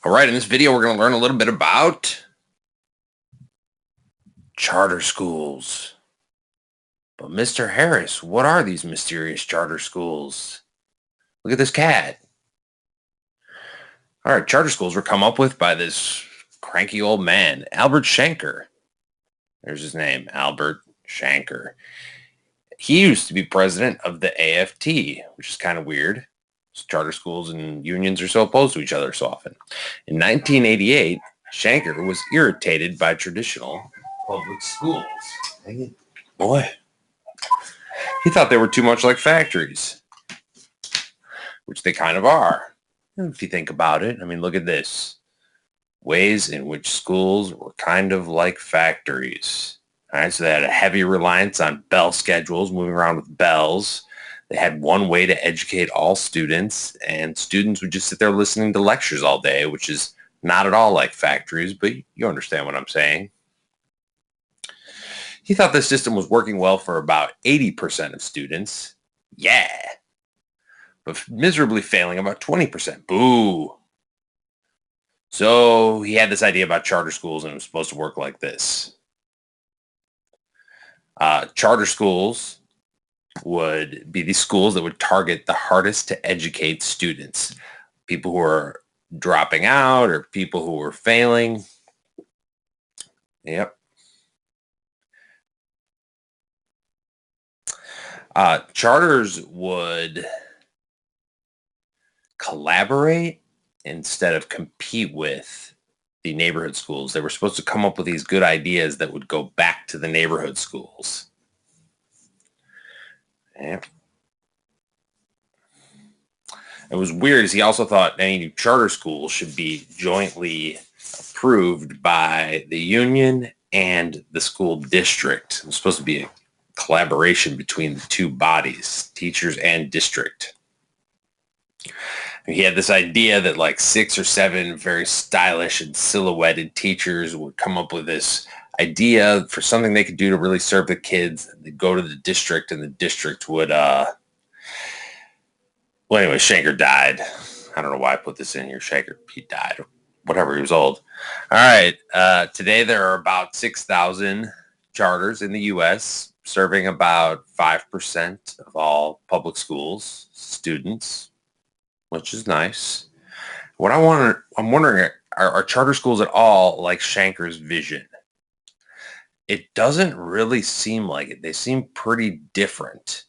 All right, in this video, we're going to learn a little bit about charter schools. But Mr. Harris, what are these mysterious charter schools? Look at this cat. All right, charter schools were come up with by this cranky old man, Albert Shanker. There's his name, Albert Shanker. He used to be president of the AFT, which is kind of weird. Charter schools and unions are so opposed to each other so often. In 1988, Shanker was irritated by traditional public schools. Dang it. Boy. He thought they were too much like factories, which they kind of are. If you think about it, I mean, look at this. Ways in which schools were kind of like factories. All right, so they had a heavy reliance on bell schedules, moving around with bells. They had one way to educate all students, and students would just sit there listening to lectures all day, which is not at all like factories, but you understand what I'm saying. He thought the system was working well for about 80% of students. Yeah. But miserably failing about 20%. Boo. So he had this idea about charter schools, and it was supposed to work like this. Charter schools would be these schools that would target the hardest to educate students, people who are dropping out or people who are failing. Yep. Charters would collaborate instead of compete with the neighborhood schools. They were supposed to come up with these good ideas that would go back to the neighborhood schools. Yep. It was weird, as he also thought any new charter school should be jointly approved by the union and the school district. It was supposed to be a collaboration between the two bodies, teachers and district. He had this idea that like 6 or 7 very stylish and silhouetted teachers would come up with this idea for something they could do to really serve the kids. They'd go to the district, and the district would well, anyway, Shanker died. I don't know why I put this in here. Shanker, he died or whatever, he was old. All right. Today there are about 6,000 charters in the U.S., serving about 5% of all public schools students, which is nice. I'm wondering, are charter schools at all like Shanker's vision? It doesn't really seem like it. They seem pretty different.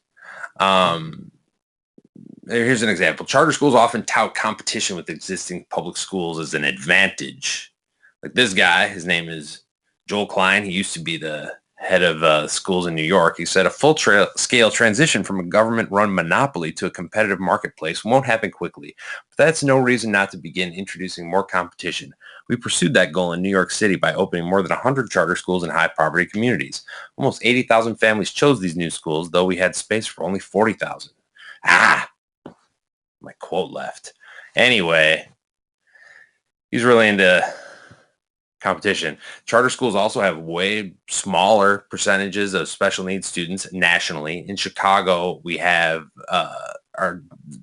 Here's an example. Charter schools often tout competition with existing public schools as an advantage. Like this guy, his name is Joel Klein. He used to be the head of schools in New York. He said a full-scale transition from a government-run monopoly to a competitive marketplace won't happen quickly, but that's no reason not to begin introducing more competition. We pursued that goal in New York City by opening more than 100 charter schools in high-poverty communities. Almost 80,000 families chose these new schools, though we had space for only 40,000. My quote left. Anyway, he's really into competition. Charter schools also have way smaller percentages of special needs students nationally. In Chicago, we have our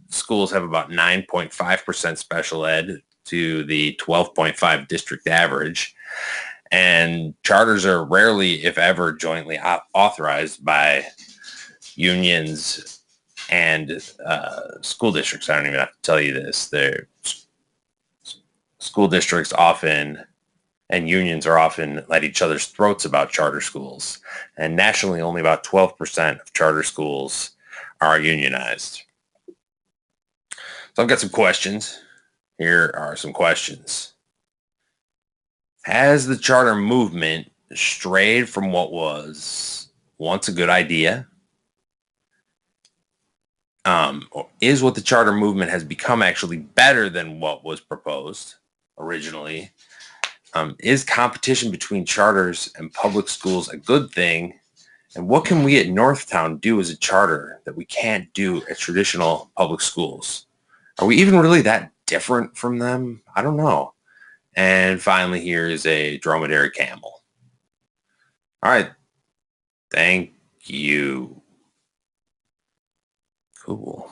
schools have about 9.5% special ed to the 12.5 district average. And charters are rarely, if ever, jointly authorized by unions and school districts. I don't even have to tell you this. School districts often and unions are often at each other's throats about charter schools. And nationally, only about 12% of charter schools are unionized. So I've got some questions. Here are some questions. Has the charter movement strayed from what was once a good idea? Is what the charter movement has become actually better than what was proposed originally? Is competition between charters and public schools a good thing? And what can we at Northtown do as a charter that we can't do at traditional public schools? Are we even really that different from them? I don't know. And finally, here is a dromedary camel. All right. Thank you. Cool.